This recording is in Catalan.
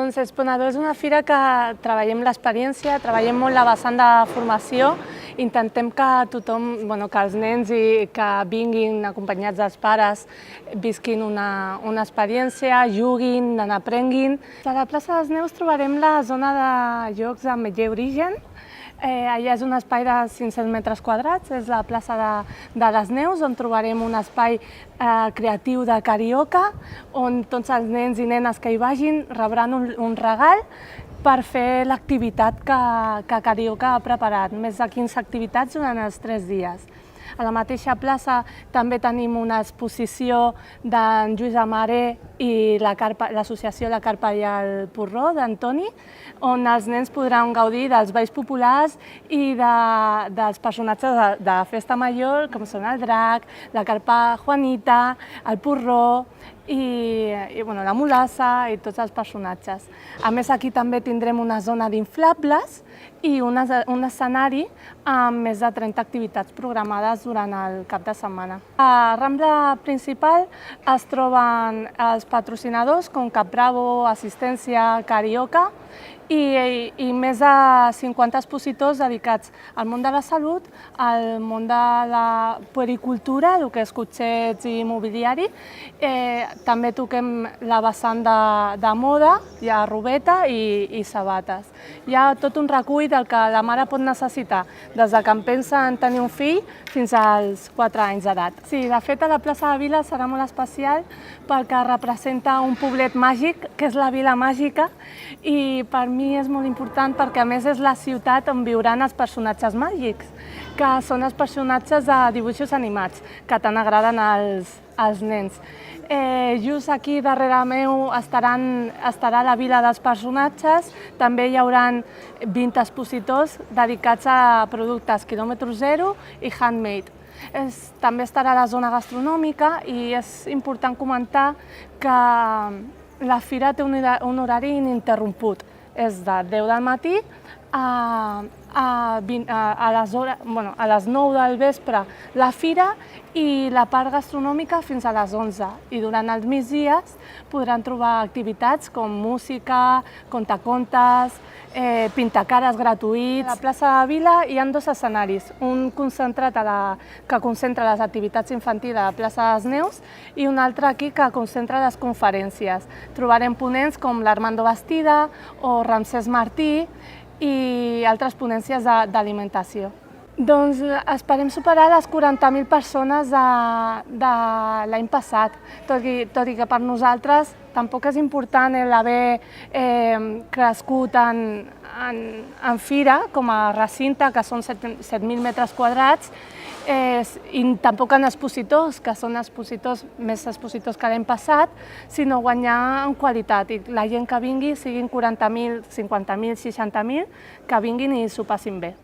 Doncs Exponedor és una fira que treballem l'experiència, treballem molt la vessant de formació, intentem que tothom, que els nens que vinguin acompanyats dels pares visquin una experiència, juguin, n'aprenguin. A la plaça dels Neus trobarem la zona de jocs amb Metller Origen. Allà és un espai de 500 metres quadrats, és la plaça de les Neus, on trobarem un espai creatiu de carioca, on tots els nens i nenes que hi vagin rebran un regal per fer l'activitat que Carioca ha preparat, més de 15 activitats durant els 3 dies. A la mateixa plaça també tenim una exposició d'en Lluís Amaré i l'associació La Carpa i el Porró, d'Antoni, on els nens podran gaudir dels balls populars i dels personatges de Festa Major, com són el drac, la carpa Juanita, el porró i la mulassa i tots els personatges. A més, aquí també tindrem una zona d'inflables i un escenari amb més de 30 activitats programades durant el cap de setmana. A Rambla principal es troben els patrocinadors com Capbravo, Assistència, Carioca i més de 50 expositors dedicats al món de la salut, al món de la puericultura, el que és cotxets i mobiliari. També toquem la vessant de moda, hi ha robeta i sabates. Hi ha tot un recull del que la mare pot necessitar, des que em pensa en tenir un fill fins als 4 anys d'edat. Sí, de fet, a la plaça de Vila serà molt especial perquè representa un poblet màgic, que és la Vila Màgica, i per mi és molt important perquè, a més, és la ciutat on viuran els personatges màgics, que són els personatges de dibuixos animats, que tant agraden als nens. Just aquí darrere meu estarà la Vila dels personatges, també hi haurà 20 expositors dedicats a productes quilòmetre zero i handmade. També estarà la zona gastronòmica i és important comentar que la fira té un horari ininterromput, és de 10 del matí a les 9 del vespre la fira i la part gastronòmica fins a les 11. I durant els migdies podran trobar activitats com música, contacontes, pintacares gratuïts. A la plaça de Vila hi ha 2 escenaris, un concentrat que concentra les activitats infantils a la plaça dels Neus i un altre aquí que concentra les conferències. Trobarem ponents com l'Armando Bastida o Ramsès Martí i altres ponències d'alimentació. Doncs esperem superar les 40.000 persones de l'any passat, tot i que per nosaltres tampoc és important l'haver crescut en fira com a recinte, que són 7.000 metres quadrats, i tampoc en expositors, que són més expositors que l'any passat, sinó guanyar en qualitat i la gent que vingui, siguin 40.000, 50.000, 60.000, que vinguin i s'ho passin bé.